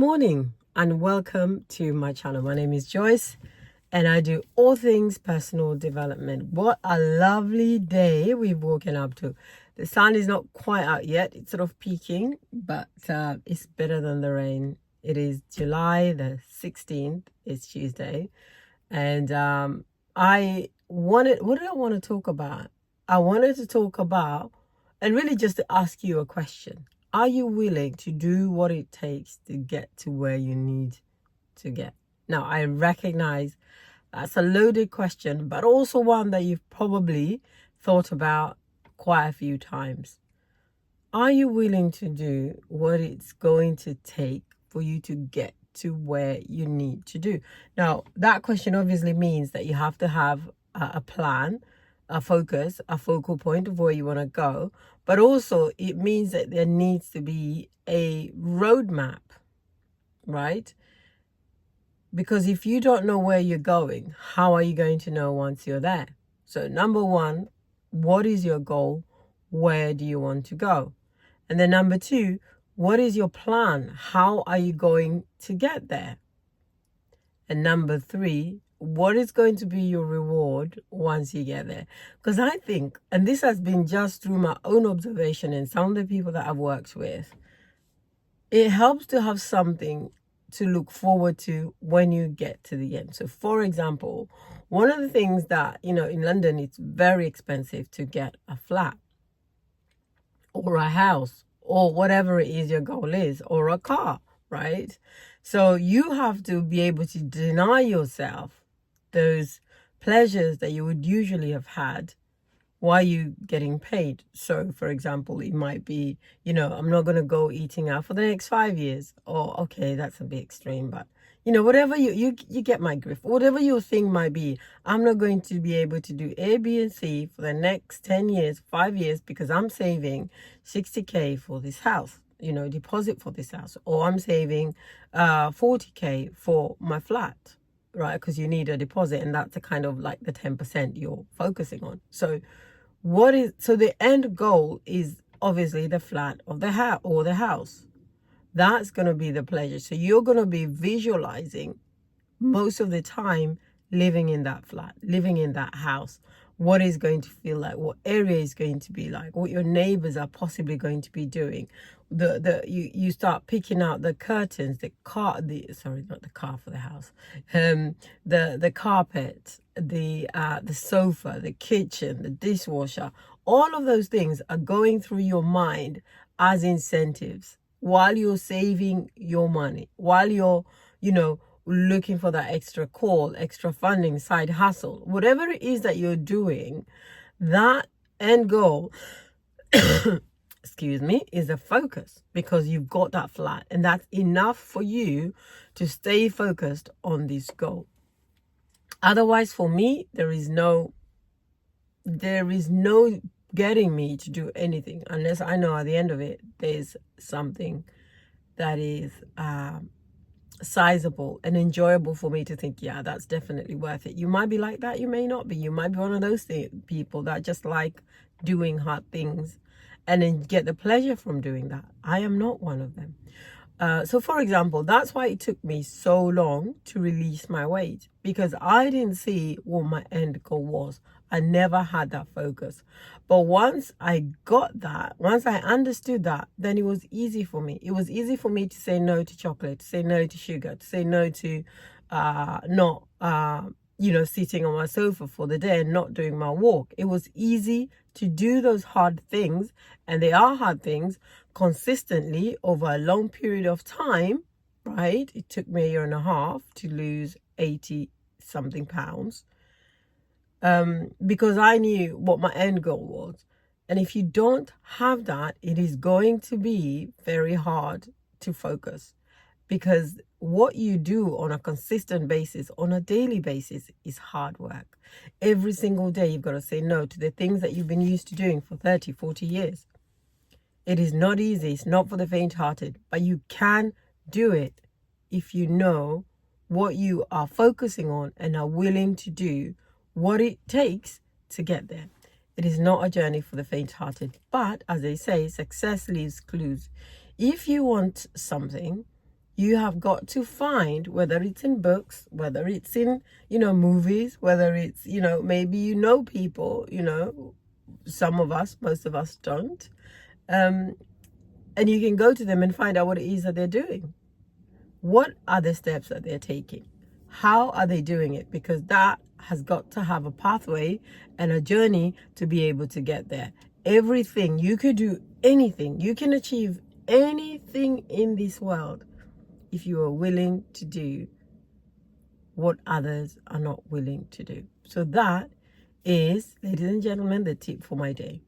Morning and welcome to my channel. My name is Joyce and I do all things personal development. What a lovely day we've woken up to. The sun is not quite out yet. It's sort of peaking, but it's better than the rain. It is July the 16th. It's Tuesday. And what did I want to talk about? I wanted to talk about, and really just to ask you a question. Are you willing to do what it takes to get to where you need to get? Now, I recognize that's a loaded question, but also one that you've probably thought about quite a few times. Are you willing to do what it's going to take for you to get to where you need to do? Now, that question obviously means that you have to have a plan, a focus, a focal point of where you want to go. But also it means that there needs to be a roadmap, right? Because if you don't know where you're going, how are you going to know once you're there? So number one, what is your goal? Where do you want to go? And then number two, what is your plan? How are you going to get there? And number three, what is going to be your reward once you get there? Because I think, and this has been just through my own observation and some of the people that I've worked with, it helps to have something to look forward to when you get to the end. So for example, one of the things that, in London, it's very expensive to get a flat or a house or whatever it is your goal is, or a car, right? So you have to be able to deny yourself those pleasures that you would usually have had while you getting paid. So for example, it might be, I'm not going to go eating out for the next 5 years. Or, okay, that's a bit extreme, but whatever you get my drift. Whatever your thing might be, I'm not going to be able to do A, B, and C for the next 10 years, 5 years, because I'm saving 60K for this house, deposit for this house, or I'm saving 40K for my flat, right? Because you need a deposit, and that's a kind of like the 10% you're focusing on. So the end goal is obviously the flat of the house or the house. That's going to be the pleasure. So you're going to be visualizing most of the time living in that flat, living in that house, what is going to feel like, what area is going to be like, what your neighbors are possibly going to be doing. You start picking out the curtains, not the car for the house, the carpet, the sofa, the kitchen, the dishwasher. All of those things are going through your mind as incentives while you're saving your money, while you're, looking for that extra call, extra funding, side hustle, whatever it is that you're doing, that end goal, excuse me, is a focus, because you've got that flat and that's enough for you to stay focused on this goal. Otherwise, for me, there is no getting me to do anything unless I know at the end of it there's something that is sizable and enjoyable for me to think, yeah, that's definitely worth it. You might be like that, you may not be. You might be one of those people that just like doing hard things and then get the pleasure from doing that. I am not one of them. So for example, that's why it took me so long to release my weight, because I didn't see what my end goal was. I never had that focus. But once I got that, once I understood that, then it was easy for me. It was easy for me to say no to chocolate, to say no to sugar, to say no to not sitting on my sofa for the day and not doing my walk. It was easy to do those hard things, and they are hard things, consistently over a long period of time, right? It took me 1.5 years to lose 80 something pounds, because I knew what my end goal was. And if you don't have that, it is going to be very hard to focus, because what you do on a consistent basis, on a daily basis, is hard work. Every single day, you've got to say no to the things that you've been used to doing for 30, 40 years. It is not easy. It's not for the faint-hearted, but you can do it if you know what you are focusing on and are willing to do what it takes to get there. It is not a journey for the faint-hearted, but as they say, success leaves clues. If you want something, You have got to find, whether it's in books, whether it's in, movies, whether it's, maybe people, some of us, most of us don't. And you can go to them and find out what it is that they're doing. What are the steps that they're taking? How are they doing it? Because that has got to have a pathway and a journey to be able to get there. Everything, you could do anything. You can achieve anything in this world if you are willing to do what others are not willing to do. So that is, ladies and gentlemen, the tip for my day.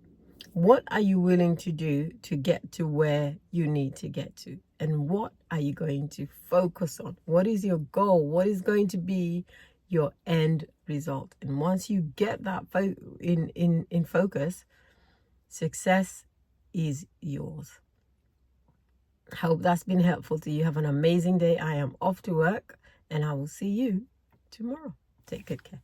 What are you willing to do to get to where you need to get to? And what are you going to focus on? What is your goal? What is going to be your end result? And once you get that in focus, success is yours. Hope that's been helpful to you. Have an amazing day. I am off to work and I will see you tomorrow. Take good care.